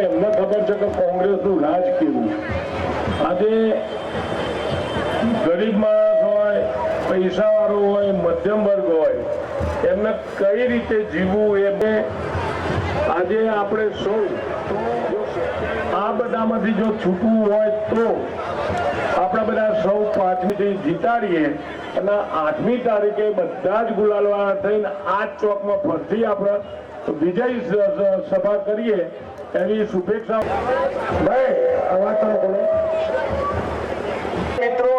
એમને ખબર છે કે કોંગ્રેસનું રાજ કેવું. આજે ગરીબ માણસ હોય, પૈસાવાળો હોય, મધ્યમ વર્ગ હોય, એમને કઈ રીતે જીવવું એ આજે આપણે સૌ આ બધામાંથી જો છૂટવું હોય તો આપણે બધા સૌ 5મી જીતાડીએ અને 8મી તારીખે બધા જ ગુલાલવાળા થઈને આ જ ચોકમાં ફરતી આપણે વિજય સભા કરીએ એવી શુભેચ્છા. ભાઈ અવાજ તો બોલો મિત્રો,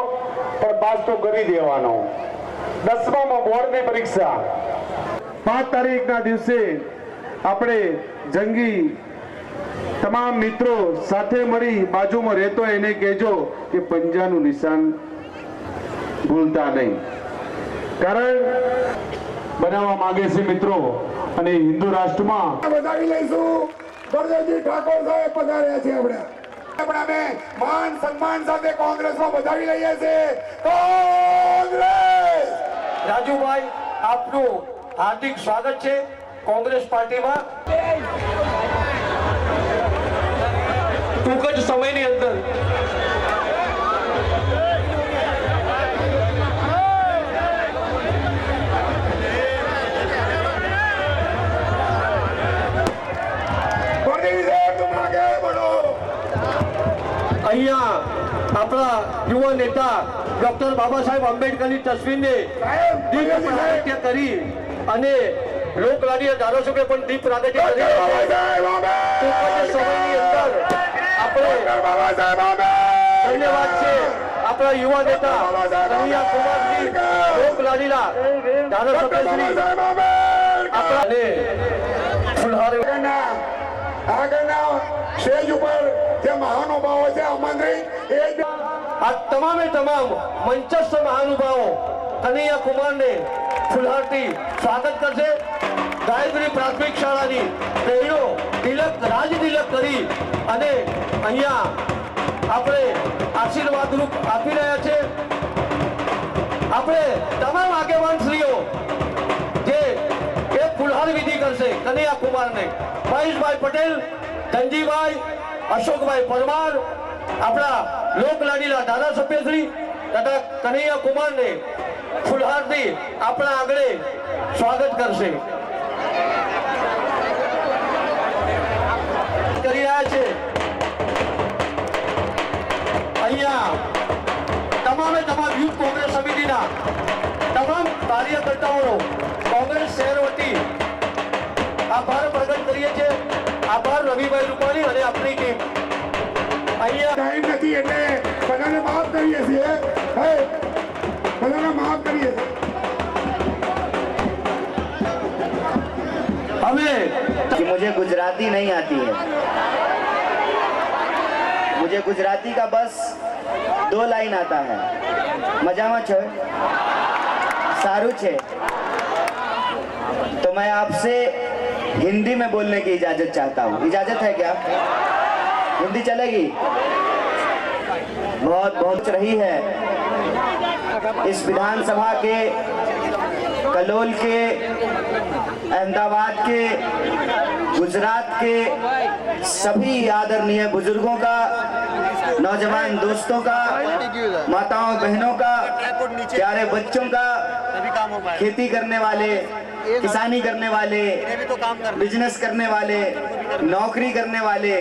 પણ પાસ તો કરી દેવાનો. 10મા બોર્ડની પરીક્ષા 5 તારીખના દિવસે આપણે જંગી તમામ મિત્રો સાથે મળી બાજુમાં રહેતો એને કહેજો કે પંજાનું નિશાન ભૂલતા નહીં. કારણ બનાવવા માંગે છે મિત્રો અને હિન્દુ રાષ્ટ્રમાં વધાવી લઈશું. ગોરધનજી ઠાકોર સાહેબ પધાર્યા છે. આપણે અમે માન સન્માન સાથે કોંગ્રેસમાં વધાવી લઈએ છીએ. કોંગ્રેસ. રાજુભાઈ, આપનું હાર્દિક સ્વાગત છે કોંગ્રેસ પાર્ટીમાં. ટૂંક જ સમયની અંદર અહીંયા આપણા યુવા નેતા ડોક્ટર બાબા સાહેબ આંબેડકરની તસવીરને દીપ પ્રાગટ્ય કરી અને લોકલાડીય ધારાસભ્ય પણ દીપ પ્રાગટ્ય કરી સમયની અંદર આપણે ધન્યવાદ છે આપણા યુવા નેતા કનૈયા કુમારજી લોકલાડીલા ધારાસભ્યશ્રી આપણા ફુલહાર આગળના સ્ટેજ ઉપર જે મહાનુભાવો છે આમંત્રિત એ આ તમામે તમામ મંચસ્થ મહાનુભાવો કનૈયા કુમારને ફુલહારથી સ્વાગત કરશે. ગાયત્રી પ્રાથમિક શાળાની બહેનો તિલક રાજ તિલક કરી અને અહીંયા આપણે આશીર્વાદરૂપ આપી રહ્યા છે. આપણે તમામ આગેવાનશ્રીઓ જે એક ફુલહાર વિધિ કરશે કનૈયા કુમારને મહેશભાઈ પટેલ, ધનજીભાઈ, અશોકભાઈ પરમાર, આપણા લોકલાડીલા ધારાસભ્યશ્રી તથા કનૈયા કુમારને ફુલહારથી આપણા આગળ સ્વાગત કરશે. કરી રહ્યા છે અહીંયા તમામે તમામ યુથ કોંગ્રેસ સમિતિના તમામ કાર્યકર્તાઓનો કોંગ્રેસ શહેર વતી આભાર પ્રગટ કરીએ છીએ. આભાર રવિભાઈ રૂપાણી અને આપણી ટીમ. અહીંયા ટાઈમ નથી એટલે બધાને માફ કરીએ છીએ. બધાને માફ કરીએ છીએ. હવે कि मुझे गुजराती नहीं आती है. मुझे गुजराती का बस 2 लाइन आता है. मजामा छे, सारू छे. तो मैं आपसे हिंदी में बोलने की इजाजत चाहता हूँ. इजाजत है क्या? हिंदी चलेगी? बहुत बहुत रही है इस विधानसभा के, कलोल के, अहमदाबाद के, गुजरात के सभी आदरणीय बुजुर्गों का, नौजवान दोस्तों का, माताओं बहनों का, प्यारे बच्चों का, खेती करने वाले, किसानी करने वाले, बिजनेस करने वाले, नौकरी करने वाले,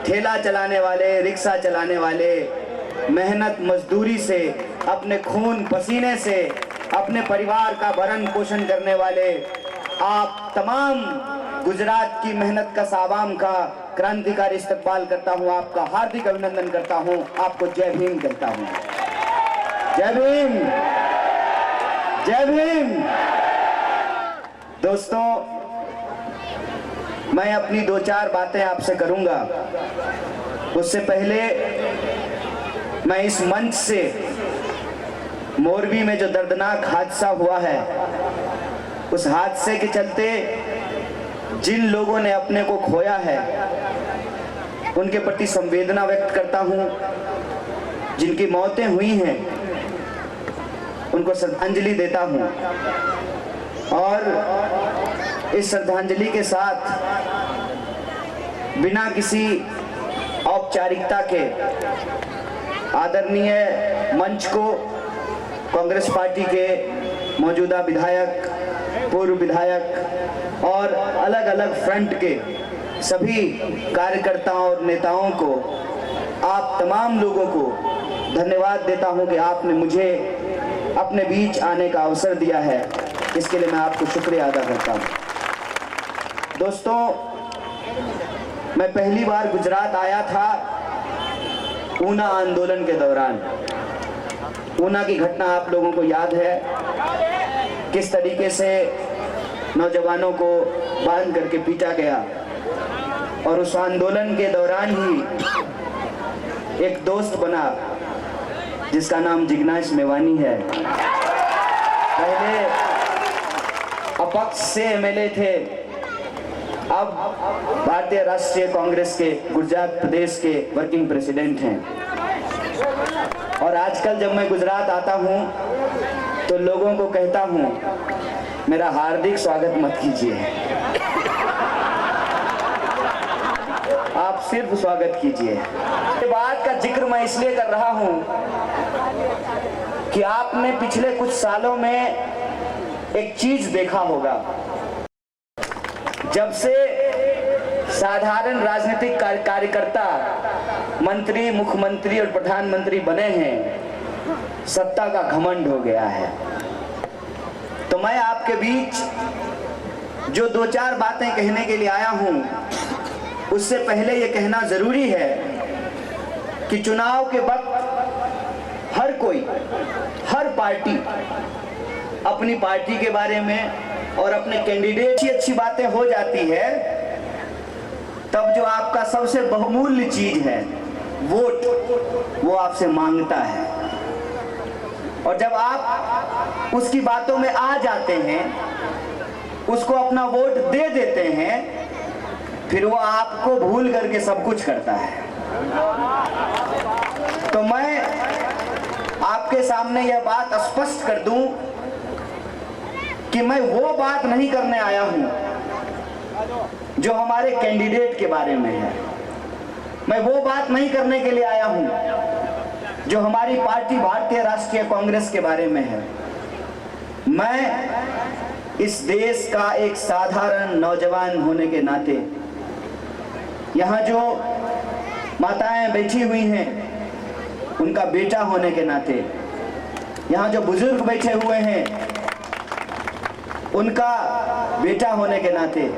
ठेला चलाने वाले, रिक्शा चलाने वाले, मेहनत मजदूरी से अपने खून पसीने से अपने परिवार का भरण पोषण करने वाले आप तमाम गुजरात की मेहनत का आवाम का क्रांतिकारी इस्तकबाल करता हूं. आपका हार्दिक अभिनंदन करता हूं. आपको जय भीम कहता हूं. जय भीम, जय भीम. दोस्तों, मैं अपनी 2-4 बातें आपसे करूंगा. उससे पहले मैं इस मंच से मोरबी में जो दर्दनाक हादसा हुआ है, उस हादसे के चलते जिन लोगों ने अपने को खोया है उनके प्रति संवेदना व्यक्त करता हूं. जिनकी मौतें हुई हैं उनको श्रद्धांजलि देता हूं. और इस श्रद्धांजलि के साथ बिना किसी औपचारिकता के आदरणीय मंच को कांग्रेस पार्टी के मौजूदा विधायक, पूर्व विधायक और अलग अलग फ्रंट के सभी कार्यकर्ताओं और नेताओं को, आप तमाम लोगों को धन्यवाद देता हूं कि आपने मुझे अपने बीच आने का अवसर दिया है। इसके लिए मैं आपको शुक्रिया अदा करता हूं। दोस्तों, मैं पहली बार गुजरात आया था ऊना आंदोलन के दौरान। ऊना की घटना आप लोगों को याद है, किस तरीके से नौजवानों को बांध करके पीटा गया। और उस आंदोलन के दौरान ही एक दोस्त बना जिसका नाम जिग्नेश मेवानी है। पहले अपक्ष से एमएलए थे, अब भारतीय राष्ट्रीय कांग्रेस के गुजरात प्रदेश के वर्किंग प्रेसिडेंट हैं। और आजकल जब मैं गुजरात आता हूं तो लोगों को कहता हूं, मेरा हार्दिक स्वागत मत कीजिए, आप सिर्फ स्वागत कीजिए। ये बात का जिक्र मैं इसलिए कर रहा हूं कि आपने पिछले कुछ सालों में एक चीज देखा होगा। जब से साधारण राजनीतिक कार्यकर्ता मंत्री, मुख्यमंत्री और प्रधानमंत्री बने हैं, सत्ता का घमंड हो गया है। तो मैं आपके बीच जो दो चार बातें कहने के लिए आया हूं, उससे पहले ये कहना जरूरी है कि चुनाव के वक्त हर कोई, हर पार्टी अपनी पार्टी के बारे में और अपने कैंडिडेट की अच्छी बातें हो जाती है, तब जो आपका सबसे बहुमूल्य चीज है वोट, वो आपसे मांगता है। और जब आप उसकी बातों में आ जाते हैं, उसको अपना वोट दे देते हैं, फिर वो आपको भूल करके सब कुछ करता है। तो मैं आपके सामने यह बात स्पष्ट कर दूं कि मैं वो बात नहीं करने आया हूं जो हमारे कैंडिडेट के बारे में है। मैं वो बात नहीं करने के लिए आया हूं जो हमारी पार्टी भारतीय राष्ट्रीय कांग्रेस के बारे में है। मैं इस देश का एक साधारण नौजवान होने के नाते, यहाँ जो माताएं बैठी हुई हैं उनका बेटा होने के नाते, यहाँ जो बुजुर्ग बैठे हुए हैं उनका बेटा होने के नाते,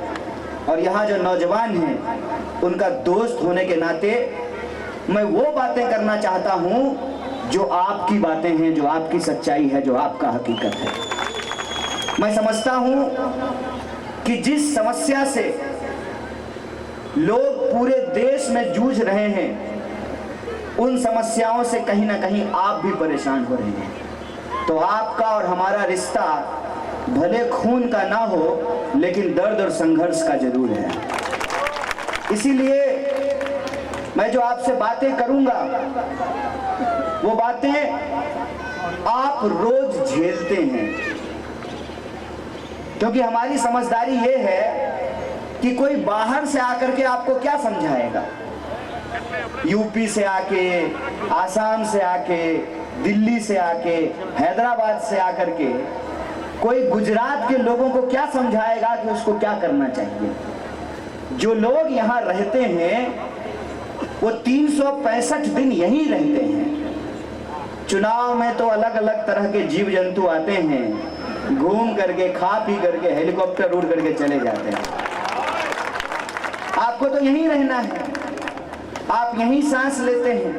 और यहाँ जो नौजवान हैं उनका दोस्त होने के नाते, मैं वो बातें करना चाहता हूँ जो आपकी बातें हैं, जो आपकी सच्चाई है, जो आपका हकीकत है। मैं समझता हूँ कि जिस समस्या से लोग पूरे देश में जूझ रहे हैं, उन समस्याओं से कहीं ना कहीं आप भी परेशान हो रहे हैं। तो आपका और हमारा रिश्ता भले खून का ना हो, लेकिन दर्द और संघर्ष का जरूर है। इसीलिए मैं जो आपसे बातें करूंगा, वो बातें आप रोज झेलते हैं, क्योंकि हमारी समझदारी ये है कि कोई बाहर से आकर के आपको क्या समझाएगा। यूपी से आके, आसाम से आके, दिल्ली से आके, हैदराबाद से आकर के कोई गुजरात के लोगों को क्या समझाएगा कि उसको क्या करना चाहिए। जो लोग यहाँ रहते हैं वो 365 दिन यहीं रहते हैं। चुनाव में तो अलग अलग तरह के जीव जंतु आते हैं, घूम करके, खा पी करके, हेलीकॉप्टर उड़ करके चले जाते हैं। आपको तो यहीं रहना है, आप यहीं सांस लेते हैं।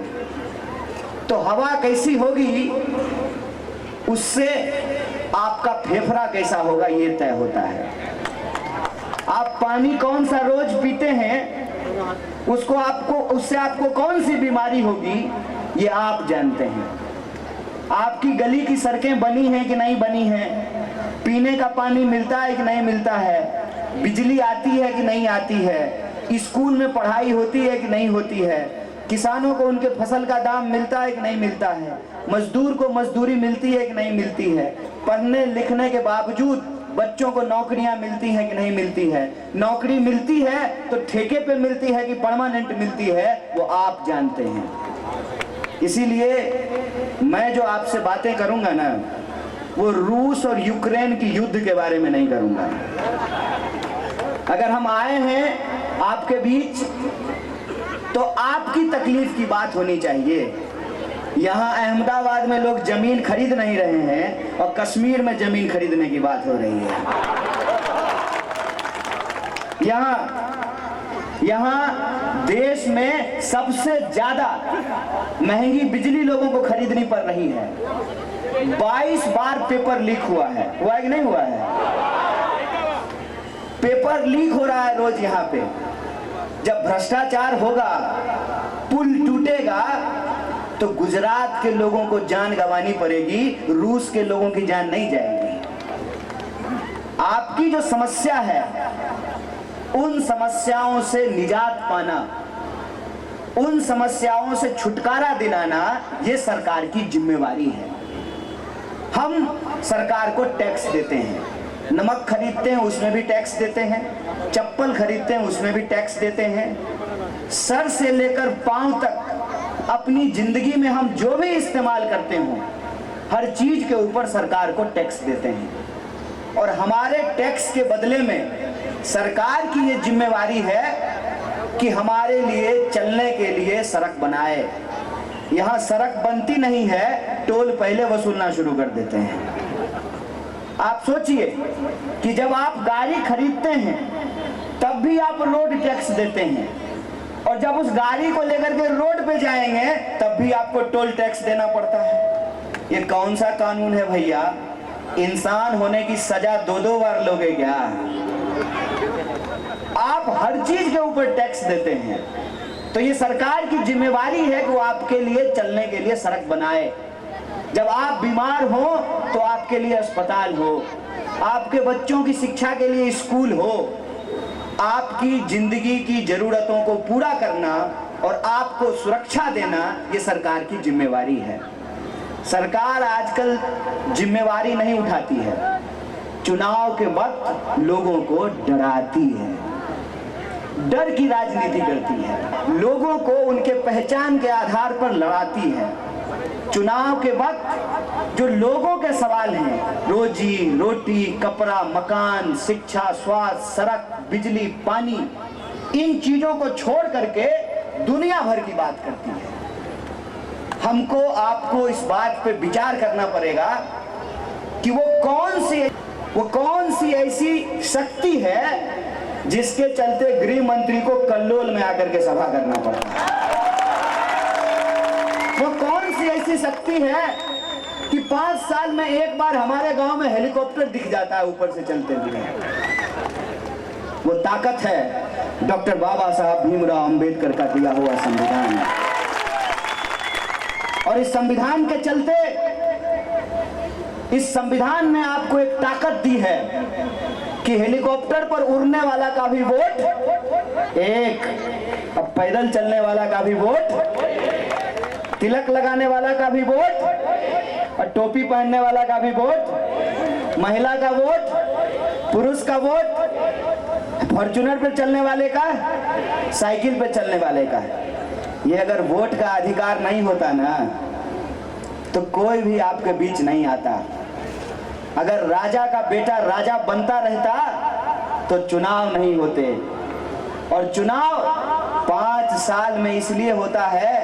तो हवा कैसी होगी, उससे आपका फेफड़ा कैसा होगा ये तय होता है। आप पानी कौन सा रोज पीते हैं, उससे आपको कौन सी बीमारी होगी, ये आप जानते हैं। आपकी गली की सड़कें बनी हैं कि नहीं बनी हैं, पीने का पानी मिलता है कि नहीं मिलता है, बिजली आती है कि नहीं आती है, स्कूल में पढ़ाई होती है कि नहीं होती है, किसानों को उनके फसल का दाम मिलता है कि नहीं मिलता है, मजदूर को मजदूरी मिलती है कि नहीं मिलती है। पढ़ने लिखने के बावजूद बच्चों को नौकरियां मिलती हैं कि नहीं मिलती है, नौकरी मिलती है तो ठेके पे मिलती है कि परमानेंट मिलती है, वो आप जानते हैं। इसीलिए मैं जो आपसे बातें करूंगा ना, वो रूस और यूक्रेन की युद्ध के बारे में नहीं करूंगा। अगर हम आए हैं आपके बीच तो आपकी तकलीफ की बात होनी चाहिए। यहाँ अहमदाबाद में लोग जमीन खरीद नहीं रहे हैं और कश्मीर में जमीन खरीदने की बात हो रही है। यहाँ देश में सबसे ज्यादा महंगी बिजली लोगों को खरीदनी पड़ रही है। 22 बार पेपर लीक हुआ है कि नहीं हुआ है? पेपर लीक हो रहा है रोज यहाँ पे। जब भ्रष्टाचार होगा, पुल टूटेगा, तो गुजरात के लोगों को जान गंवानी पड़ेगी, रूस के लोगों की जान नहीं जाएगी। आपकी जो समस्या है, उन समस्याओं से निजात पाना, उन समस्याओं से छुटकारा दिलाना, ये सरकार की जिम्मेवारी है। हम सरकार को टैक्स देते हैं, नमक खरीदते हैं उसमें भी टैक्स देते हैं, चप्पल खरीदते हैं उसमें भी टैक्स देते हैं। सर से लेकर पांव तक अपनी जिंदगी में हम जो भी इस्तेमाल करते हो, हर चीज के ऊपर सरकार को टैक्स देते हैं। और हमारे टैक्स के बदले में सरकार की ये जिम्मेवारी है कि हमारे लिए चलने के लिए सड़क बनाए। यहाँ सड़क बनती नहीं है, टोल पहले वसूलना शुरू कर देते हैं। आप सोचिए कि जब आप गाड़ी खरीदते हैं तब भी आप रोड टैक्स देते हैं, और जब उस गाड़ी को लेकर के रोड पे जाएंगे तब भी आपको टोल टैक्स देना पड़ता है। ये कौन सा कानून है भैया? इंसान होने की सजा 2-2 बार लोगे क्या? आप हर चीज के ऊपर टैक्स देते हैं। तो ये सरकार की जिम्मेवारी है कि वो आपके लिए चलने के लिए सड़क बनाए। जब आप बीमार हो तो आपके लिए अस्पताल हो, आपके बच्चों की शिक्षा के लिए स्कूल हो। आपकी जिंदगी की जरूरतों को पूरा करना और आपको सुरक्षा देना, ये सरकार की जिम्मेवारी है। सरकार आजकल जिम्मेवारी नहीं उठाती है, चुनाव के वक्त लोगों को डराती है, डर की राजनीति करती है, लोगों को उनके पहचान के आधार पर लड़ाती है। चुनाव के वक्त जो लोगों के सवाल हैं, रोजी रोटी, कपड़ा, मकान, शिक्षा, स्वास्थ्य, सड़क, बिजली, पानी, इन चीजों को छोड़ करके दुनिया भर की बात करती है। हमको आपको इस बात पे विचार करना पड़ेगा कि वो कौन सी ऐसी शक्ति है जिसके चलते गृह मंत्री को कल्लोल में आकर के सभा करना पड़ता है। वो कौन सी ऐसी शक्ति है कि 5 साल में एक बार हमारे गांव में हेलीकॉप्टर दिख जाता है ऊपर से चलते हुए। वो ताकत है डॉक्टर बाबा साहब भीमराव अंबेडकर का दिया हुआ संविधान। और इस संविधान के चलते, इस संविधान ने आपको एक ताकत दी है कि हेलीकॉप्टर पर उड़ने वाला का भी वोट एक, अब पैदल चलने वाला का भी वोट, तिलक लगाने वाला का भी वोट, और टोपी पहनने वाला का भी वोट, महिला का वोट, पुरुष का वोट, फॉर्च्यूनर पे चलने वाले का, साइकिल पे चलने वाले का। ये अगर वोट का अधिकार नहीं होता ना, तो कोई भी आपके बीच नहीं आता। अगर राजा का बेटा राजा बनता रहता तो चुनाव नहीं होते। और चुनाव 5 साल में इसलिए होता है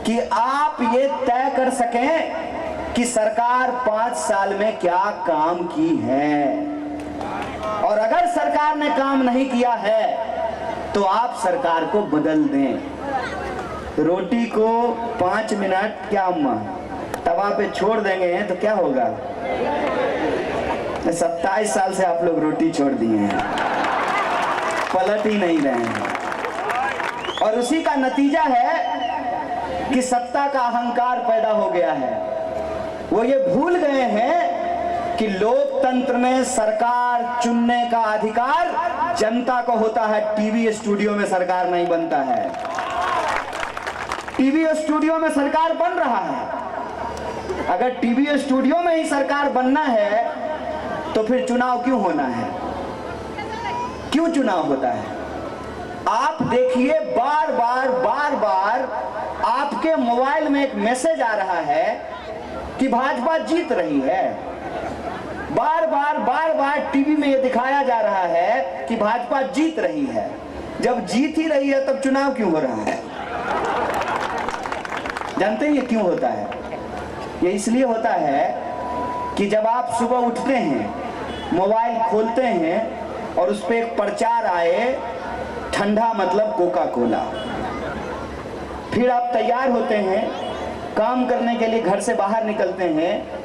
कि आप ये तय कर सकें कि सरकार 5 साल में क्या काम की है। और अगर सरकार ने काम नहीं किया है तो आप सरकार को बदल दें। रोटी को 5 मिनट क्या अम्मा तवा पे छोड़ देंगे तो क्या होगा? 27 साल से आप लोग रोटी छोड़ दिए हैं, पलट ही नहीं रहे हैं। और उसी का नतीजा है कि सत्ता का अहंकार पैदा हो गया है। वो ये भूल गए हैं कि लोकतंत्र में सरकार चुनने का अधिकार जनता को होता है। टीवी स्टूडियो में सरकार नहीं बनता है। टीवी स्टूडियो में सरकार बन रहा है। अगर टीवी स्टूडियो में ही सरकार बनना है तो फिर चुनाव क्यों होना है? क्यों चुनाव होता है? आप देखिए, बार बार आपके मोबाइल में एक मैसेज आ रहा है कि भाजपा जीत रही है। बार बार टीवी में यह दिखाया जा रहा है कि भाजपा जीत रही है। जब जीत ही रही है तब चुनाव क्यों हो रहा है? जानते हैं ये क्यों होता है? ये इसलिए होता है कि जब आप सुबह उठते हैं, मोबाइल खोलते हैं और उस पर एक प्रचार आए, ठंडा मतलब कोका कोला, फिर आप तैयार होते हैं, काम करने के लिए घर से बाहर निकलते हैं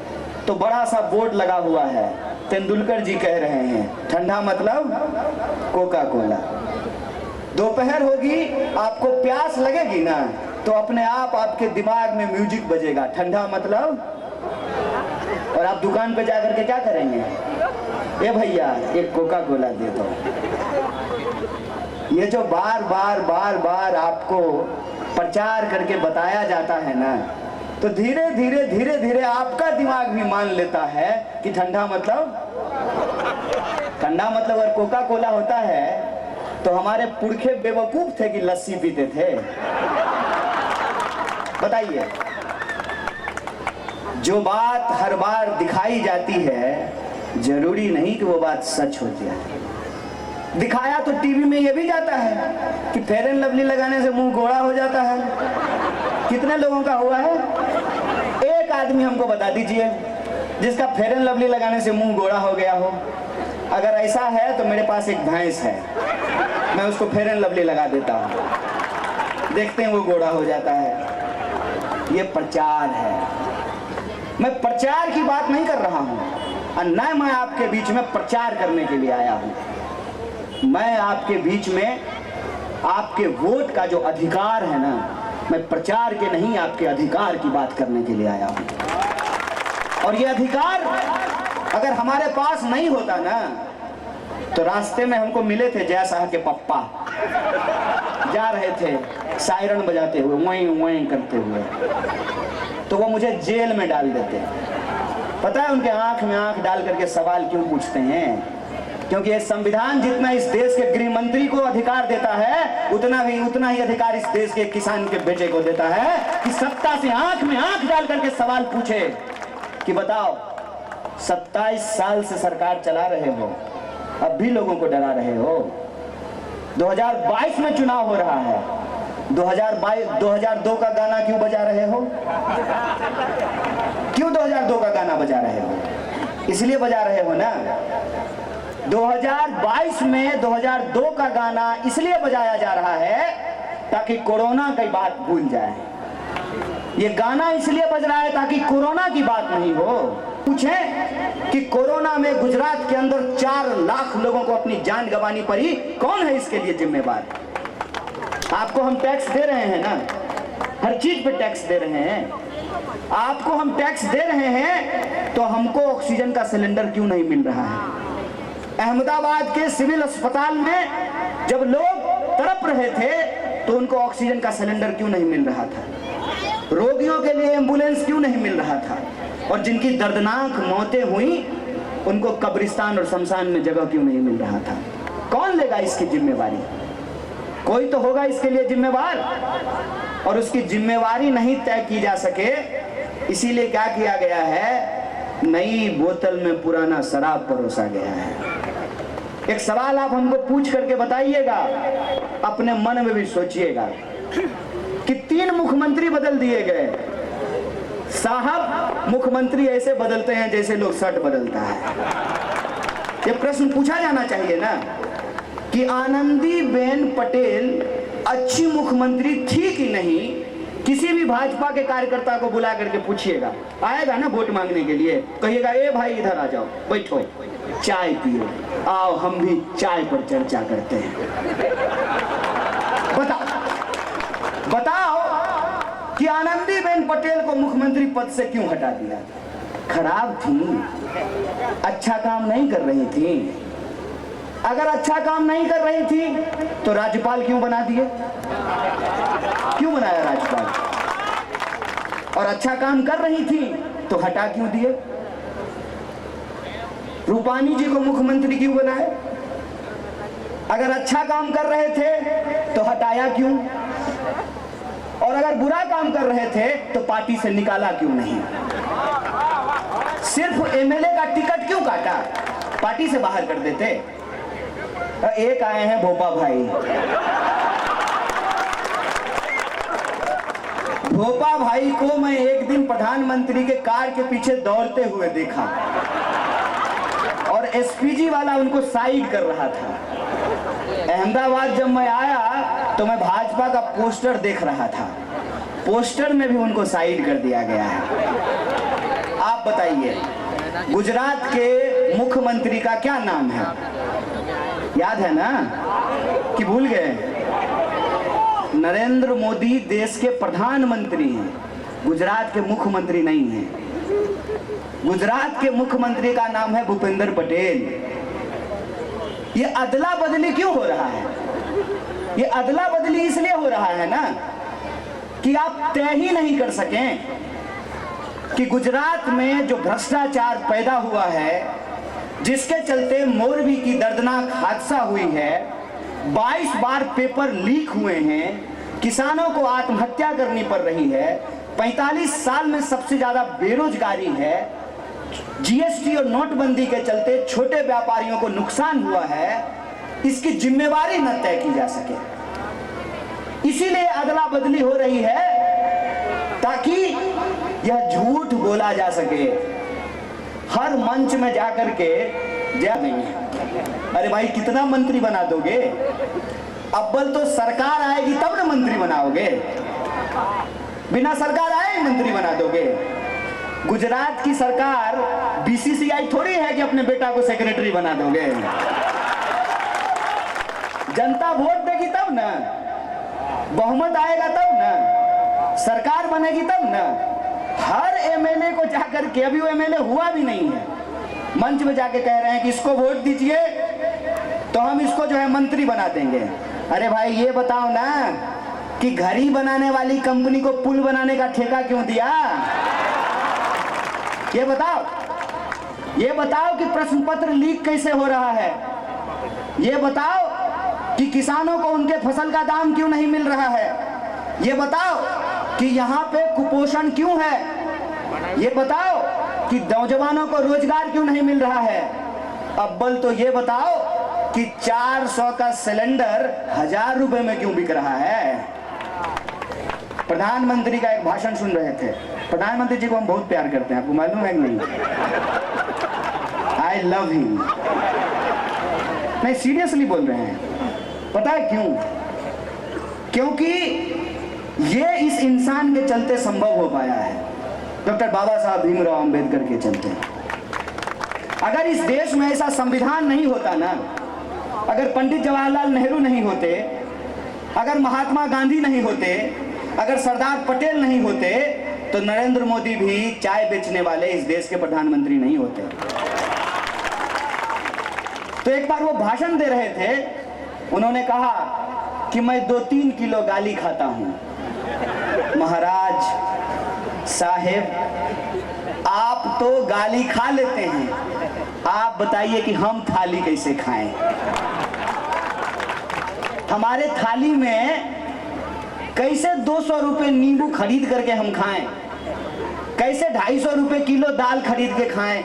तो बड़ा सा बोर्ड लगा हुआ है, तेंदुलकर जी कह रहे हैं ठंडा मतलब कोका कोला। दोपहर होगी, आपको प्यास लगेगी ना, तो अपने आप आपके दिमाग में म्यूजिक बजेगा, ठंडा मतलब, और आप दुकान पे जाकर के क्या करेंगे? ए भैया एक कोका कोला दे दो। ये जो बार बार आपको प्रचार करके बताया जाता है ना, तो धीरे धीरे आपका दिमाग भी मान लेता है कि ठंडा मतलब अगर कोका कोला होता है तो हमारे पुरखे बेवकूफ थे कि लस्सी पीते थे। बताइए, जो बात हर बार दिखाई जाती है जरूरी नहीं कि वो बात सच होती है। दिखाया तो टीवी में ये भी जाता है कि फेयर एंड लवली लगाने से मुंह गोरा हो जाता है। कितने लोगों का हुआ है? एक आदमी हमको बता दीजिए जिसका फेयर एंड लवली लगाने से मुंह गोरा हो गया हो। अगर ऐसा है तो मेरे पास एक भैंस है, मैं उसको फेयर एंड लवली लगा देता हूँ, देखते हैं वो गोरा हो जाता है। ये प्रचार है। मैं प्रचार की बात नहीं कर रहा हूँ, और न मैं आपके बीच में प्रचार करने के लिए आया हूँ। मैं आपके बीच में आपके वोट का जो अधिकार है ना, मैं प्रचार के नहीं आपके अधिकार की बात करने के लिए आया हूं। और ये अधिकार अगर हमारे पास नहीं होता ना, तो रास्ते में हमको मिले थे जय शाह के पप्पा, जा रहे थे सायरन बजाते हुए, वहीं वहीं करते हुए, तो वो मुझे जेल में डाल देते। पता है उनके आंख में आंख डाल करके सवाल क्यों पूछते हैं? क्योंकि ये संविधान जितना इस देश के गृह मंत्री को अधिकार देता है, उतना ही अधिकार इस देश के किसान के बेटे को देता है कि सत्ता से आंख में आंख डाल करके सवाल पूछे कि बताओ, 27 साल से सरकार चला रहे हो, अब भी लोगों को डरा रहे हो। 2022 में चुनाव हो रहा है, 2002 का गाना क्यों बजा रहे हो? क्यों 2002 का गाना बजा रहे हो? इसलिए बजा रहे हो ना, 2022 में 2002 का गाना इसलिए बजाया जा रहा है ताकि कोरोना की बात भूल जाए। ये गाना इसलिए बज रहा है ताकि कोरोना की बात नहीं हो। पूछें कि कोरोना में गुजरात के अंदर 4 लाख लोगों को अपनी जान गंवानी पड़ी, कौन है इसके लिए जिम्मेवार? आपको हम टैक्स दे रहे हैं ना, हर चीज पे टैक्स दे रहे हैं। आपको हम टैक्स दे रहे हैं तो हमको ऑक्सीजन का सिलेंडर क्यों नहीं मिल रहा है? अहमदाबाद के सिविल अस्पताल में जब लोग तड़प रहे थे तो उनको ऑक्सीजन का सिलेंडर क्यों नहीं मिल रहा था? रोगियों के लिए एम्बुलेंस क्यों नहीं मिल रहा था? और जिनकी दर्दनाक मौतें हुई उनको कब्रिस्तान और शमशान में जगह क्यों नहीं मिल रहा था? कौन लेगा इसकी जिम्मेवारी? कोई तो होगा इसके लिए जिम्मेवार, और उसकी जिम्मेवारी नहीं तय की जा सके, इसीलिए क्या किया गया है, नई बोतल में पुराना शराब परोसा गया है। एक सवाल आप हमको पूछ करके बताइएगा, अपने मन में भी सोचिएगा कि 3 मुख्यमंत्री बदल दिए गए। साहब, मुख्यमंत्री ऐसे बदलते हैं जैसे लोग शर्ट बदलता है। ये प्रश्न पूछा जाना चाहिए ना कि आनंदीबेन पटेल अच्छी मुख्यमंत्री थी कि नहीं? किसी भी भाजपा के कार्यकर्ता को बुला करके पूछिएगा, आएगा ना वोट मांगने के लिए, कहिएगा ए भाई इधर आ जाओ, बैठो, चाय पियो, आओ हम भी चाय पर चर्चा करते हैं। बताओ कि आनंदीबेन पटेल को मुख्यमंत्री पद से क्यों हटा दिया? खराब थी, अच्छा काम नहीं कर रही थी। अगर अच्छा काम नहीं कर रही थी तो राज्यपाल क्यों बना दिए? क्यों बनाया राज्यपाल? और अच्छा काम कर रही थी तो हटा क्यों दिए? रूपानी जी को मुख्यमंत्री क्यों बनाए? अगर अच्छा काम कर रहे थे तो हटाया क्यों? और अगर बुरा काम कर रहे थे तो पार्टी से निकाला क्यों नहीं? सिर्फ एमएलए का टिकट क्यों काटा? पार्टी से बाहर कर देते। एक आए हैं भोपा भाई। भोपा भाई को मैं एक दिन प्रधानमंत्री के कार के पीछे दौड़ते हुए देखा और एसपीजी वाला उनको साइड कर रहा था। अहमदाबाद जब मैं आया तो मैं भाजपा का पोस्टर देख रहा था, पोस्टर में भी उनको साइड कर दिया गया है। आप बताइए, गुजरात के मुख्यमंत्री का क्या नाम है? याद है ना कि भूल गए? नरेंद्र मोदी देश के प्रधानमंत्री हैं, गुजरात के मुख्यमंत्री नहीं हैं। गुजरात के मुख्यमंत्री का नाम है भूपेंद्र पटेल। ये अदला बदली क्यों हो रहा है? ये अदला बदली इसलिए हो रहा है ना कि आप तय ही नहीं कर सकें कि गुजरात में जो भ्रष्टाचार पैदा हुआ है, जिसके चलते मोरबी की दर्दनाक हादसा हुई है, 22 बार पेपर लीक हुए हैं, किसानों को आत्महत्या करनी पड़ रही है, 45 साल में सबसे ज्यादा बेरोजगारी है, जीएसटी और नोटबंदी के चलते छोटे व्यापारियों को नुकसान हुआ है, इसकी जिम्मेवारी न तय की जा सके। इसीलिए अदला बदली हो रही है ताकि यह झूठ बोला जा सके। हर मंच में जाकर के अरे भाई कितना मंत्री बना दोगे? अव्वल तो सरकार आएगी तब ना मंत्री बनाओगे, बिना सरकार आए मंत्री बना दोगे। गुजरात की सरकार बीसीसीआई थोड़ी है कि अपने बेटा को सेक्रेटरी बना दोगे। जनता वोट देगी तब ना, बहुमत आएगा तब ना, सरकार बनेगी तब ना। हर एमएलए को जाकर के, अभी वो एमएलए हुआ भी नहीं है, मंच में जाके कह रहे हैं कि इसको वोट दीजिए तो हम इसको जो है मंत्री बना देंगे। अरे भाई ये बताओ ना कि घड़ी बनाने वाली कंपनी को पुल बनाने का ठेका क्यों दिया? ये बताओ कि प्रश्न पत्र लीक कैसे हो रहा है? ये बताओ कि किसानों को उनके फसल का दाम क्यों नहीं मिल रहा है? ये बताओ कि यहाँ पे कुपोषण क्यों है? ये बताओ कि नौजवानों को रोजगार क्यों नहीं मिल रहा है? अव्वल तो ये बताओ कि 400 का सिलेंडर 1000 रुपए में क्यों बिक रहा है? प्रधानमंत्री का एक भाषण सुन रहे थे। प्रधानमंत्री जी को हम बहुत प्यार करते हैं, आपको मालूम है कि नहीं? I love him. नहीं, सीरियसली बोल रहे हैं। पता है क्यों? क्योंकि ये इस इंसान के चलते संभव हो पाया है, डॉक्टर बाबा साहब भीमराव अंबेडकर के चलते। अगर इस देश में ऐसा संविधान नहीं होता ना, अगर पंडित जवाहरलाल नेहरू नहीं होते, अगर महात्मा गांधी नहीं होते, अगर सरदार पटेल नहीं होते, तो नरेंद्र मोदी भी चाय बेचने वाले इस देश के प्रधानमंत्री नहीं होते। तो एक बार वो भाषण दे रहे थे, उन्होंने कहा कि मैं 2-3 किलो गाली खाता हूं। महाराज साहेब, आप तो गाली खा लेते हैं, आप बताइए कि हम थाली कैसे खाएं? हमारे थाली में कैसे 200 रुपए नींबू खरीद करके हम खाएं? कैसे 250 रुपए किलो दाल खरीद के खाएं?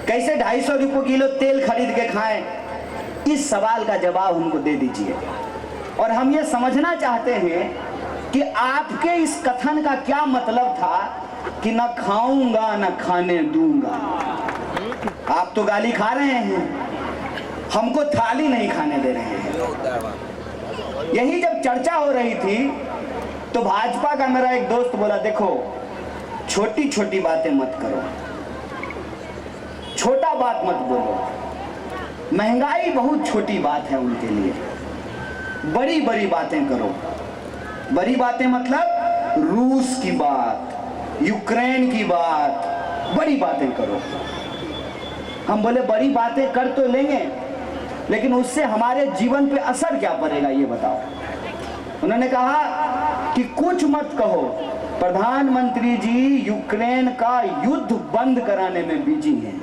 कैसे 250 रुपए किलो तेल खरीद के खाएं? इस सवाल का जवाब हमको दे दीजिए। और हम ये समझना चाहते हैं कि आपके इस कथन का क्या मतलब था कि न खाऊंगा न खाने दूंगा। आप तो गाली खा रहे हैं, हमको थाली नहीं खाने दे रहे हैं। यही जब चर्चा हो रही थी तो भाजपा का मेरा एक दोस्त बोला, देखो छोटी छोटी बातें मत करो, छोटा बात मत बोलो। महंगाई बहुत छोटी बात है उनके लिए, बड़ी बड़ी बातें करो। बड़ी बातें मतलब रूस की बात, यूक्रेन की बात, बड़ी बातें करो। हम बोले बड़ी बातें कर तो लेंगे, लेकिन उससे हमारे जीवन पे असर क्या पड़ेगा ये बताओ। उन्होंने कहा कि कुछ मत कहो, प्रधानमंत्री जी यूक्रेन का युद्ध बंद कराने में बिजी हैं।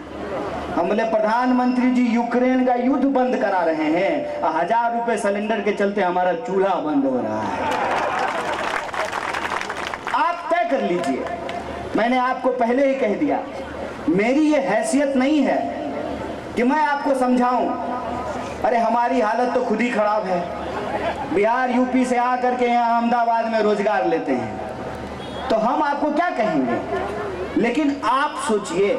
हमारे प्रधानमंत्री जी यूक्रेन का युद्ध बंद करा रहे हैं, 1000 रुपए सिलेंडर के चलते हमारा चूल्हा बंद हो रहा है। आप तय कर लीजिए। मैंने आपको पहले ही कह दिया, मेरी ये हैसियत नहीं है कि मैं आपको समझाऊं। अरे हमारी हालत तो खुद ही खराब है। बिहार यूपी से आकर के यहाँ अहमदाबाद में रोजगार लेते हैं, तो हम आपको क्या कहेंगे। लेकिन आप सोचिए,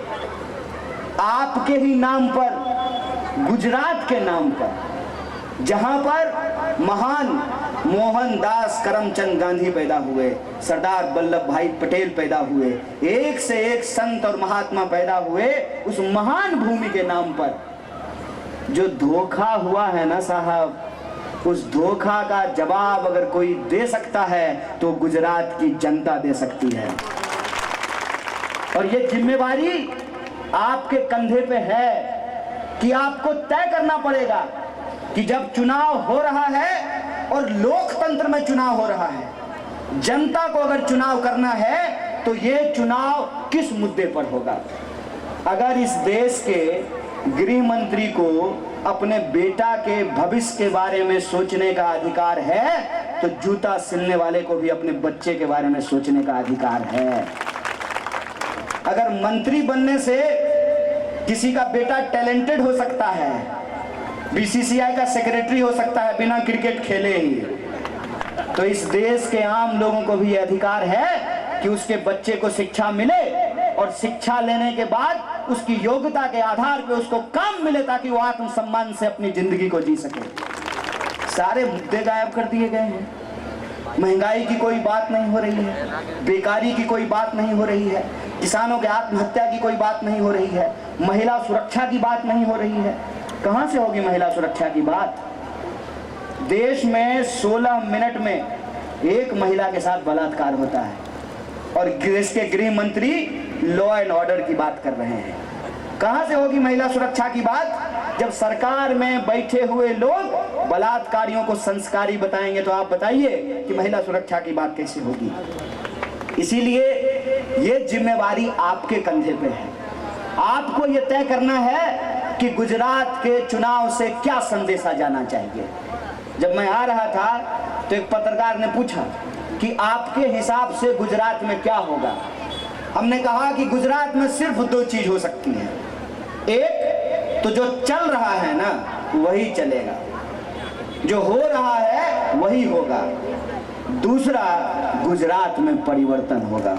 आपके ही नाम पर, गुजरात के नाम पर, जहां पर महान मोहनदास करमचंद गांधी पैदा हुए, सरदार वल्लभ भाई पटेल पैदा हुए, एक से एक संत और महात्मा पैदा हुए, उस महान भूमि के नाम पर जो धोखा हुआ है ना साहब, उस धोखा का जवाब अगर कोई दे सकता है तो गुजरात की जनता दे सकती है। और ये जिम्मेवारी आपके कंधे पे है कि आपको तय करना पड़ेगा कि जब चुनाव हो रहा है और लोकतंत्र में चुनाव हो रहा है, जनता को अगर चुनाव करना है तो ये चुनाव किस मुद्दे पर होगा। अगर इस देश के गृह मंत्री को अपने बेटा के भविष्य के बारे में सोचने का अधिकार है, तो जूता सिलने वाले को भी अपने बच्चे के बारे में सोचने का अधिकार है। अगर मंत्री बनने से किसी का बेटा टैलेंटेड हो सकता है, बीसीसीआई का सेक्रेटरी हो सकता है बिना क्रिकेट खेले ही, तो इस देश के आम लोगों को भी यह अधिकार है कि उसके बच्चे को शिक्षा मिले और शिक्षा लेने के बाद उसकी योग्यता के आधार पर उसको काम मिले ताकि वो आत्मसम्मान से अपनी जिंदगी को जी सके। सारे मुद्दे गायब कर दिए गए हैं। महंगाई की कोई बात नहीं हो रही है, बेकारी की कोई बात नहीं हो रही है, किसानों के आत्महत्या की कोई बात नहीं हो रही है, महिला सुरक्षा की बात नहीं हो रही है। कहां से होगी महिला सुरक्षा की बात। देश में 16 मिनट में एक महिला के साथ बलात्कार होता है और देश के गृह मंत्री लॉ एंड ऑर्डर की बात कर रहे हैं। कहां से होगी महिला सुरक्षा की बात जब सरकार में बैठे हुए लोग बलात्कारियों को संस्कारी बताएंगे। तो आप बताइए कि महिला सुरक्षा की बात कैसे होगी। इसीलिए ये जिम्मेवारी आपके कंधे पे है। आपको ये तय करना है कि गुजरात के चुनाव से क्या संदेशा जाना चाहिए। जब मैं आ रहा था तो एक पत्रकार ने पूछा कि आपके हिसाब से गुजरात में क्या होगा। हमने कहा कि गुजरात में सिर्फ 2 चीज हो सकती है। एक तो जो चल रहा है ना वही चलेगा, जो हो रहा है वही होगा। दूसरा, गुजरात में परिवर्तन होगा।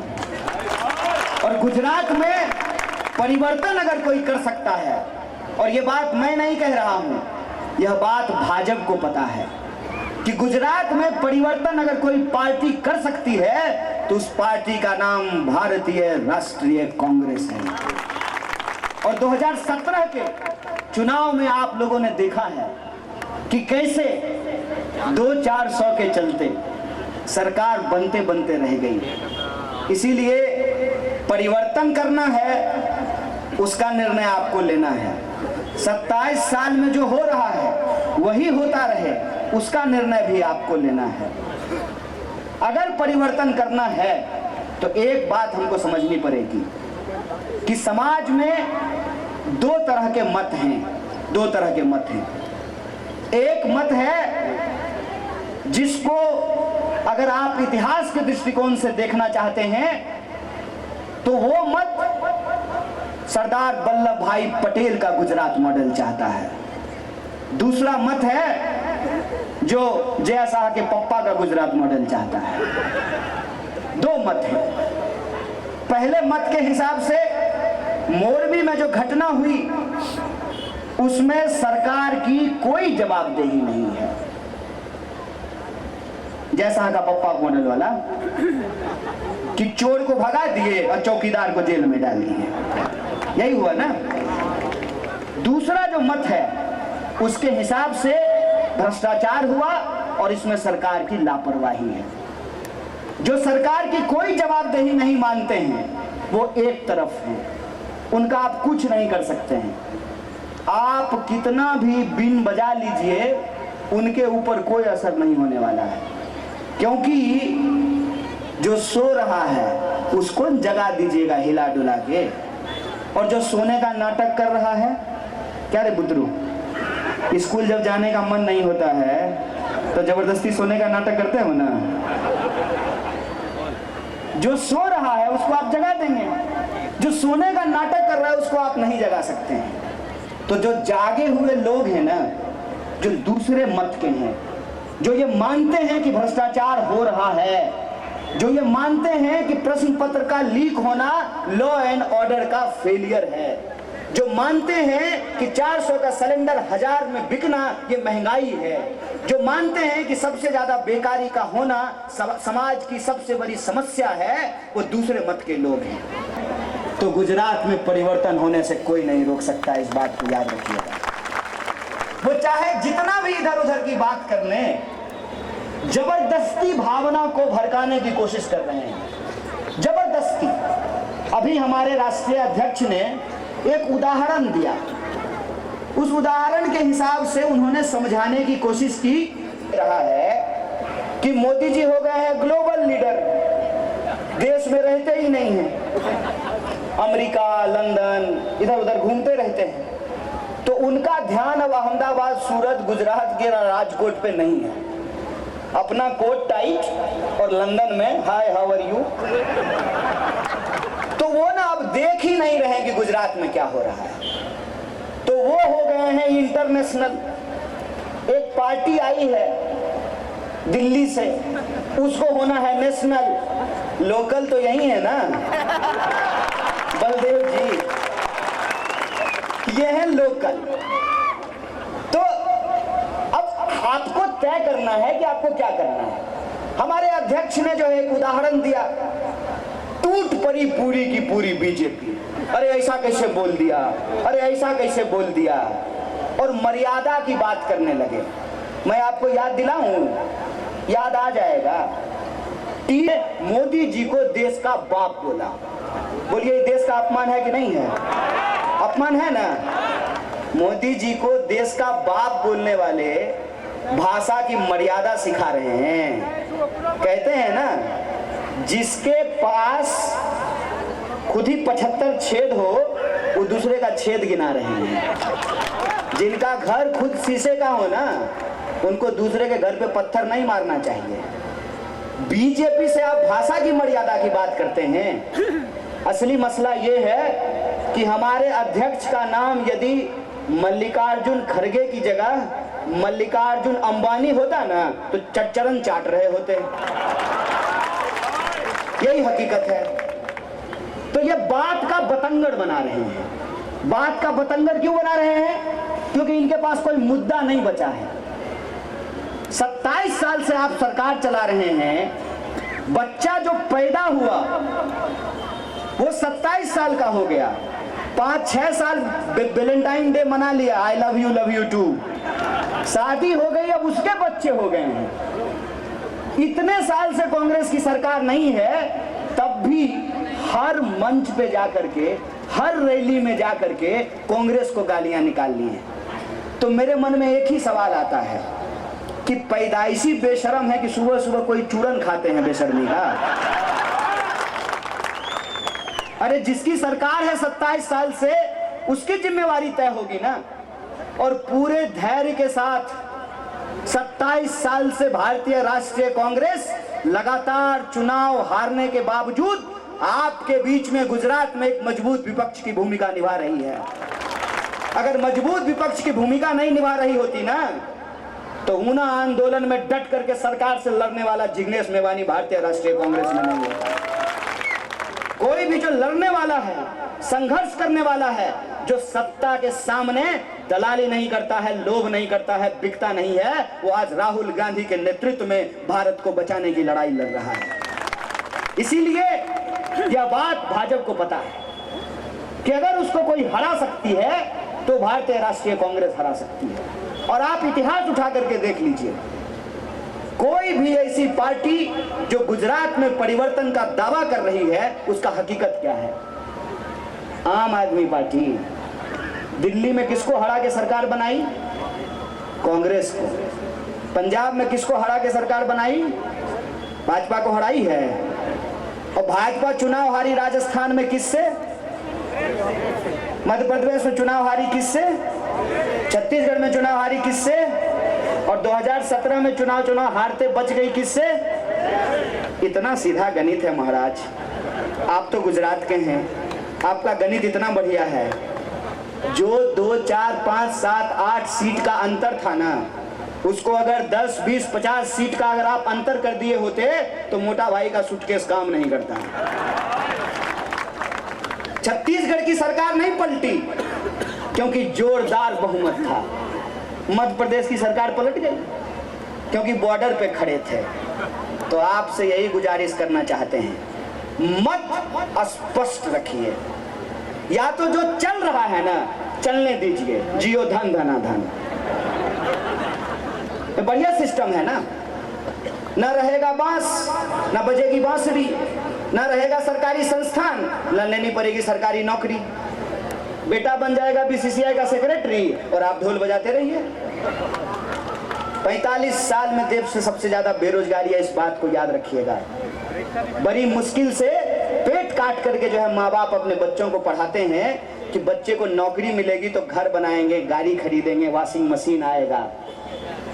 और गुजरात में परिवर्तन अगर कोई कर सकता है, और ये बात मैं नहीं कह रहा हूं, यह बात भाजपा को पता है कि गुजरात में परिवर्तन अगर कोई पार्टी कर सकती है तो उस पार्टी का नाम भारतीय राष्ट्रीय कांग्रेस है। और 2017 के चुनाव में आप लोगों ने देखा है कि कैसे 200-400 के चलते सरकार बनते बनते रह गई। इसीलिए परिवर्तन करना है, उसका निर्णय आपको लेना है। 27 साल में जो हो रहा है वही होता रहे, उसका निर्णय भी आपको लेना है। अगर परिवर्तन करना है तो एक बात हमको समझनी पड़ेगी कि समाज में 2 तरह के मत हैं। 2 तरह के मत हैं। एक मत है जिसको अगर आप इतिहास के दृष्टिकोण से देखना चाहते हैं तो वो मत सरदार वल्लभ भाई पटेल का गुजरात मॉडल चाहता है। दूसरा मत है जो जय शाह के पप्पा का गुजरात मॉडल चाहता है। 2 मत हैं। पहले मत के हिसाब से मोरबी में जो घटना हुई उसमें सरकार की कोई जवाबदेही नहीं है। जय शाह का पप्पा मॉडल वाला कि चोर को भगा दिए और चौकीदार को जेल में डाल दिए, यही हुआ ना। दूसरा जो मत है उसके हिसाब से भ्रष्टाचार हुआ और इसमें सरकार की लापरवाही है। जो सरकार की कोई जवाबदेही नहीं मानते हैं वो एक तरफ है, उनका आप कुछ नहीं कर सकते हैं। आप कितना भी बीन बजा लीजिए उनके ऊपर कोई असर नहीं होने वाला है, क्योंकि जो सो रहा है उसको जगा दीजिएगा हिला डुला के। और जो सोने का नाटक कर रहा है, क्या रे बुतरू, स्कूल जब जाने का मन नहीं होता है तो जबरदस्ती सोने का नाटक करते हो ना। जो सो रहा है उसको आप जगा देंगे, जो सोने का नाटक कर रहा है उसको आप नहीं जगा सकते हैं। तो जो जागे हुए लोग हैं ना, जो दूसरे मत के हैं, जो ये मानते हैं कि भ्रष्टाचार हो रहा है, जो ये मानते हैं कि प्रश्न पत्र का लीक होना लॉ एंड ऑर्डर का फेलियर है, जो मानते हैं कि 400 का सिलेंडर 1000 में बिकना ये महंगाई है, जो मानते हैं कि सबसे ज्यादा बेकारी का होना समाज की सबसे बड़ी समस्या है, वो दूसरे मत के लोग हैं। तो गुजरात में परिवर्तन होने से कोई नहीं रोक सकता, इस बात को याद रखिएगा। वो चाहे जितना भी इधर उधर की बात कर लें, जबरदस्ती भावना को भड़काने की कोशिश कर रहे हैं, जबरदस्ती। अभी हमारे राष्ट्रीय अध्यक्ष ने एक उदाहरण दिया, उस उदाहरण के हिसाब से उन्होंने समझाने की कोशिश की रहा है कि मोदी जी हो गए हैं ग्लोबल लीडर, देश में रहते ही नहीं हैं, अमेरिका, लंदन इधर उधर घूमते रहते हैं। तो उनका ध्यान अब अहमदाबाद, सूरत, गुजरात के राजकोट पे नहीं है। अपना कोट टाइट और लंदन में हाय हाउ आर यू। तो वो ना अब देख ही नहीं रहे कि गुजरात में क्या हो रहा है, तो वो हो गए हैं इंटरनेशनल। एक पार्टी आई है दिल्ली से, उसको होना है नेशनल। लोकल तो यही है ना बलदेव जी, ये है लोकल। तो अब आपको तय करना है कि आपको क्या करना है। हमारे अध्यक्ष ने जो एक उदाहरण दिया, टूट पड़ी पूरी की पूरी बीजेपी। अरे ऐसा कैसे बोल दिया, अरे ऐसा कैसे बोल दिया, और मर्यादा की बात करने लगे। मैं आपको याद दिलाऊं, याद आ जाएगा। मोदी जी को देश का बाप बोला। बोलिए देश का अपमान है कि नहीं है? अपमान है ना। मोदी जी को देश का बाप बोलने वाले भाषा की मर्यादा सिखा रहे हैं। कहते हैं ना, जिसके पास खुद ही 75 छेद हो वो दूसरे का छेद गिना रहे हैं। जिनका घर खुद शीशे का हो ना, उनको दूसरे के घर पे पत्थर नहीं मारना चाहिए। बीजेपी से आप भाषा की मर्यादा की बात करते हैं। असली मसला ये है कि हमारे अध्यक्ष का नाम यदि मल्लिकार्जुन खड़गे की जगह मल्लिकार्जुन अंबानी होता ना, तो चरण चाट रहे होते। यही हकीकत है। तो ये बात का बतंगड़ बना रहे हैं। बात का बतंगड़ क्यों बना रहे हैं? क्योंकि इनके पास कोई मुद्दा नहीं बचा है। 27 साल से आप सरकार चला रहे हैं। बच्चा जो पैदा हुआ वो 27 साल का हो गया। 5-6 साल वैलेंटाइन डे मना लिया, आई लव यू टू। शादी हो गई, अब उसके बच्चे हो गए हैं। इतने साल से कांग्रेस की सरकार नहीं है, तब भी हर मंच पे जाकर के, हर रैली में जाकर के कांग्रेस को गालियां निकालनी है। तो मेरे मन में एक ही सवाल आता है कि पैदाइशी बेशरम है कि सुबह सुबह कोई चूरन खाते हैं बेशर्मी का। अरे जिसकी सरकार है 27 साल से, उसकी जिम्मेवारी तय होगी ना। और पूरे धैर्य के साथ 27 साल से भारतीय राष्ट्रीय कांग्रेस लगातार चुनाव हारने के बावजूद आपके बीच में गुजरात में एक मजबूत विपक्ष की भूमिका निभा रही है। अगर मजबूत विपक्ष की भूमिका नहीं निभा रही होती ना, तो ऊना आंदोलन में डट करके सरकार से लड़ने वाला जिग्नेश मेवानी भारतीय राष्ट्रीय कांग्रेस में नहीं होता। कोई भी जो लड़ने वाला है, संघर्ष करने वाला है, जो सत्ता के सामने दलाली नहीं करता है, लोभ नहीं करता है, बिकता नहीं है, वो आज राहुल गांधी के नेतृत्व में भारत को बचाने की लड़ाई लड़ रहा है। इसीलिए यह बात भाजपा को पता है कि अगर उसको कोई हरा सकती है तो भारतीय राष्ट्रीय कांग्रेस हरा सकती है। और आप इतिहास उठा करके देख लीजिए, कोई भी ऐसी पार्टी जो गुजरात में परिवर्तन का दावा कर रही है, उसका हकीकत क्या है? आम आदमी पार्टी। दिल्ली में किसको हरा के सरकार बनाई? कांग्रेस को। पंजाब में किसको हरा के सरकार बनाई? भाजपा को हराई है। और भाजपा चुनाव हारी राजस्थान में किससे? मध्य प्रदेश में चुनाव हारी किससे, छत्तीसगढ़ में चुनाव हारी किससे, और 2017 में चुनाव हारते बच गई किससे। इतना सीधा गणित है महाराज। आप तो गुजरात के हैं, आपका गणित इतना बढ़िया है। जो 2, 4, 5, 7, 8 सीट का अंतर था ना, उसको अगर 10, 20, 50 सीट का अगर आप अंतर कर दिए होते तो मोटा भाई का सूटकेस काम नहीं करता। छत्तीसगढ़ की सरकार नहीं पलटी क्योंकि जोरदार बहुमत था। मध्य प्रदेश की सरकार पलट गई क्योंकि बॉर्डर पे खड़े थे। तो आपसे यही गुजारिश करना चाहते हैं, मत स्पष्ट रखिए। या तो जो चल रहा है ना चलने दीजिए, जियो धन धना धन, तो बढ़िया सिस्टम है ना। न रहेगा बांस, न बजेगी बांसुरी, न रहेगा सरकारी संस्थान, न लेनी पड़ेगी सरकारी नौकरी। बेटा बन जाएगा बीसीसीआई का सेक्रेटरी और आप ढोल बजाते रहिए। 45 साल में देश से सबसे ज्यादा बेरोजगारी है, इस बात को याद रखिएगा। बड़ी मुश्किल से पेट काट करके जो है माँ बाप अपने बच्चों को पढ़ाते हैं कि बच्चे को नौकरी मिलेगी तो घर बनाएंगे, गाड़ी खरीदेंगे, वॉशिंग मशीन आएगा।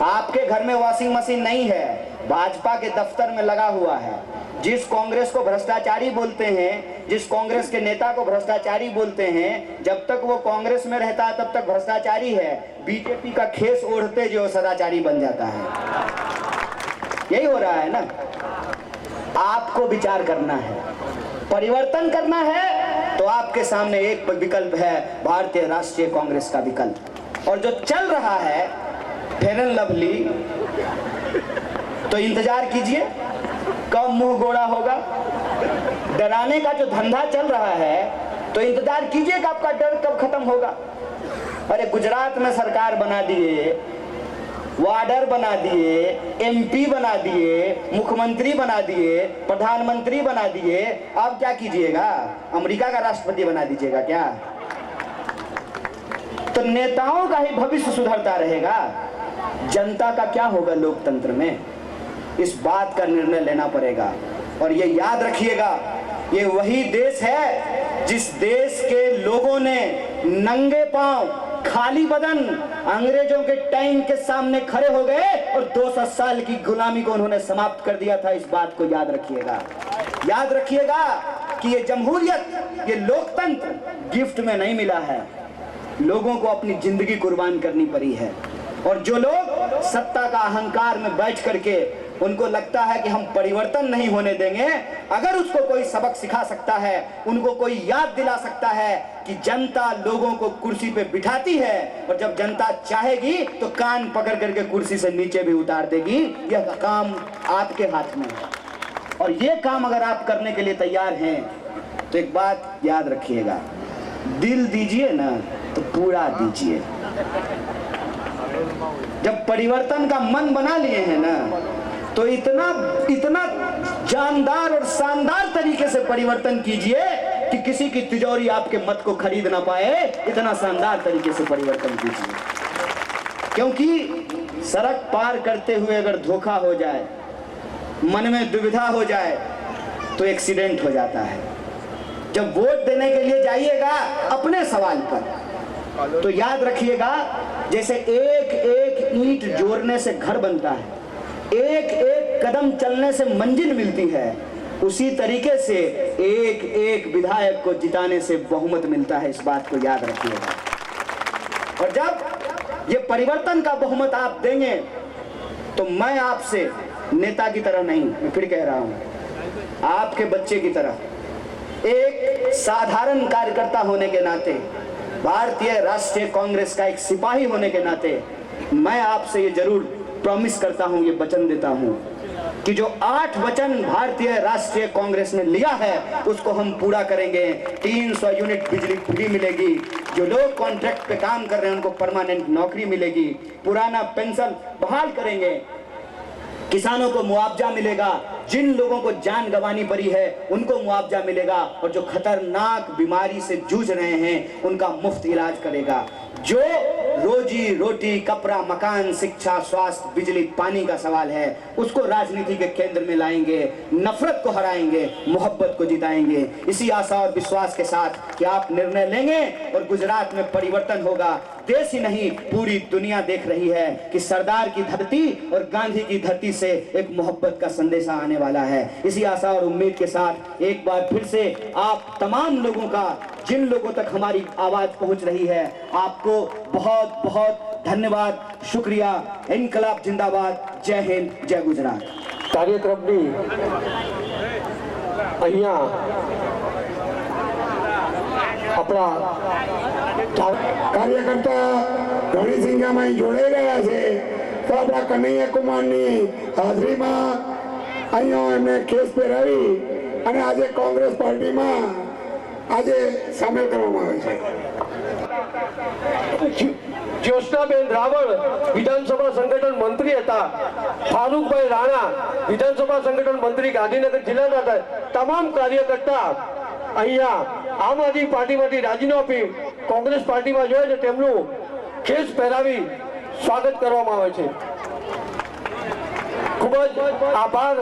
आपके घर में वॉशिंग मशीन नहीं है, भाजपा के दफ्तर में लगा हुआ है। जिस कांग्रेस को भ्रष्टाचारी बोलते हैं, जिस कांग्रेस के नेता को भ्रष्टाचारी बोलते हैं, जब तक वो कांग्रेस में रहता है तब तक भ्रष्टाचारी है। बीजेपी का खेस ओढ़ते जो सदाचारी बन जाता है। यही हो रहा है ना। आपको विचार करना है, परिवर्तन करना है तो आपके सामने एक विकल्प है, भारतीय राष्ट्रीय कांग्रेस का विकल्प। और जो चल रहा है फेयर एंड लवली, तो इंतजार कीजिए कब मुंह गोड़ा होगा। डराने का जो धंधा चल रहा है तो इंतजार कीजिए कि आपका डर कब खत्म होगा। अरे गुजरात में सरकार बना दिए, वार्डर बना दिए, एमपी बना दिए, मुख्यमंत्री बना दिए, प्रधानमंत्री बना दिए, अब क्या कीजिएगा, अमेरिका का राष्ट्रपति बना दीजिएगा क्या। तो नेताओं का ही भविष्य सुधरता रहेगा, जनता का क्या होगा लोकतंत्र में, इस बात का निर्णय लेना पड़ेगा। और ये याद रखिएगा, ये वही देश है जिस देश के लोगों ने नंगे पांव, खाली बदन अंग्रेजों के टैंक के सामने खड़े हो गए और 200 साल की गुलामी को उन्होंने समाप्त कर दिया था। इस बात को याद रखिएगा। याद रखिएगा कि ये जमहूरियत, ये लोकतंत्र गिफ्ट में नहीं मिला है, लोगों को अपनी जिंदगी कुर्बान करनी पड़ी है। और जो लोग सत्ता का अहंकार में बैठ करके उनको लगता है कि हम परिवर्तन नहीं होने देंगे, अगर उसको कोई सबक सिखा सकता है, उनको कोई याद दिला सकता है कि जनता लोगों को कुर्सी पे बिठाती है और जब जनता चाहेगी तो कान पकड़ करके कुर्सी से नीचे भी उतार देगी, यह काम आपके हाथ में है। और ये काम अगर आप करने के लिए तैयार हैं तो एक बात याद रखिएगा, दिल दीजिए ना तो पूरा दीजिए। जब परिवर्तन का मन बना लिए हैं ना तो इतना जानदार और शानदार तरीके से परिवर्तन कीजिए कि किसी की तिजोरी आपके मत को खरीद ना पाए। इतना शानदार तरीके से परिवर्तन कीजिए, क्योंकि सड़क पार करते हुए अगर धोखा हो जाए, मन में दुविधा हो जाए तो एक्सीडेंट हो जाता है। जब वोट देने के लिए जाइएगा अपने सवाल पर तो याद रखिएगा, जैसे एक एक ईंट जोड़ने से घर बनता है, एक एक कदम चलने से मंजिल मिलती है, उसी तरीके से एक एक विधायक को जिताने से बहुमत मिलता है। इस बात को याद रखिएगा। और जब ये परिवर्तन का बहुमत आप देंगे तो मैं आपसे नेता की तरह नहीं, मैं फिर कह रहा हूं, आपके बच्चे की तरह, एक साधारण कार्यकर्ता होने के नाते, भारतीय राष्ट्रीय कांग्रेस का एक सिपाही होने के नाते मैं आपसे ये जरूर प्रॉमिस करता हूं, ये वचन देता हूं कि जो 8 वचन भारतीय राष्ट्रीय कांग्रेस ने लिया है उसको हम पूरा करेंगे। 300 यूनिट बिजली फ्री मिलेगी, जो लोग कॉन्ट्रैक्ट पे काम कर रहे हैं उनको परमानेंट नौकरी मिलेगी, पुराना पेंशन बहाल करेंगे, किसानों को मुआवजा मिलेगा, जिन लोगों को जान गंवानी पड़ी है उनको मुआवजा मिलेगा, और जो खतरनाक बीमारी से जूझ रहे हैं उनका मुफ्त इलाज करेगा। जो रोजी रोटी, कपड़ा, मकान, शिक्षा, स्वास्थ्य, बिजली, पानी का सवाल है, उसको राजनीति के केंद्र में लाएंगे, नफरत को हराएंगे, मोहब्बत को जिताएंगे। इसी आशा और विश्वास के साथ कि आप निर्णय लेंगे और गुजरात में परिवर्तन होगा। देश ही नहीं, पूरी दुनिया देख रही है कि सरदार की धरती और गांधी की धरती से एक मोहब्बत का संदेशा आने वाला है। इसी आशा और उम्मीद के साथ एक बार फिर से आप तमाम लोगों का, जिन लोगों तक हमारी आवाज पहुंच रही है, आपको बहुत बहुत धन्यवाद, शुक्रिया। इनकलाब जिंदाबाद। जय हिंद, जय गुजरात। કાર્યક્રમની અહીંયા આપણા કાર્યકર્તા ઘણી સંખ્યામાં અહીં જોડાઈ રહ્યા છે, તો આપણા કનૈયા કુમારની હાજરીમાં અહીંયા એમને કેસ પહેરાવી અને આજે કોંગ્રેસ પાર્ટીમાં આજે સામેલ કરવામાં આવે છે। જ્યોત્સનાબેન રાવળ વિધાનસભા સંગઠન મંત્રી હતા, ફારૂકભાઈ રાણા વિધાનસભા સંગઠન મંત્રી ગાંધીનગર જિલ્લાના હતા। તમામ કાર્યકર્તા અહીંયા આમ આદમી પાર્ટીમાંથી રાજીનામું આપી કોંગ્રેસ પાર્ટીમાં જોડે છે, તેમનું ખેસ પહેરાવી સ્વાગત કરવામાં આવે છે। ખૂબ જ આભાર।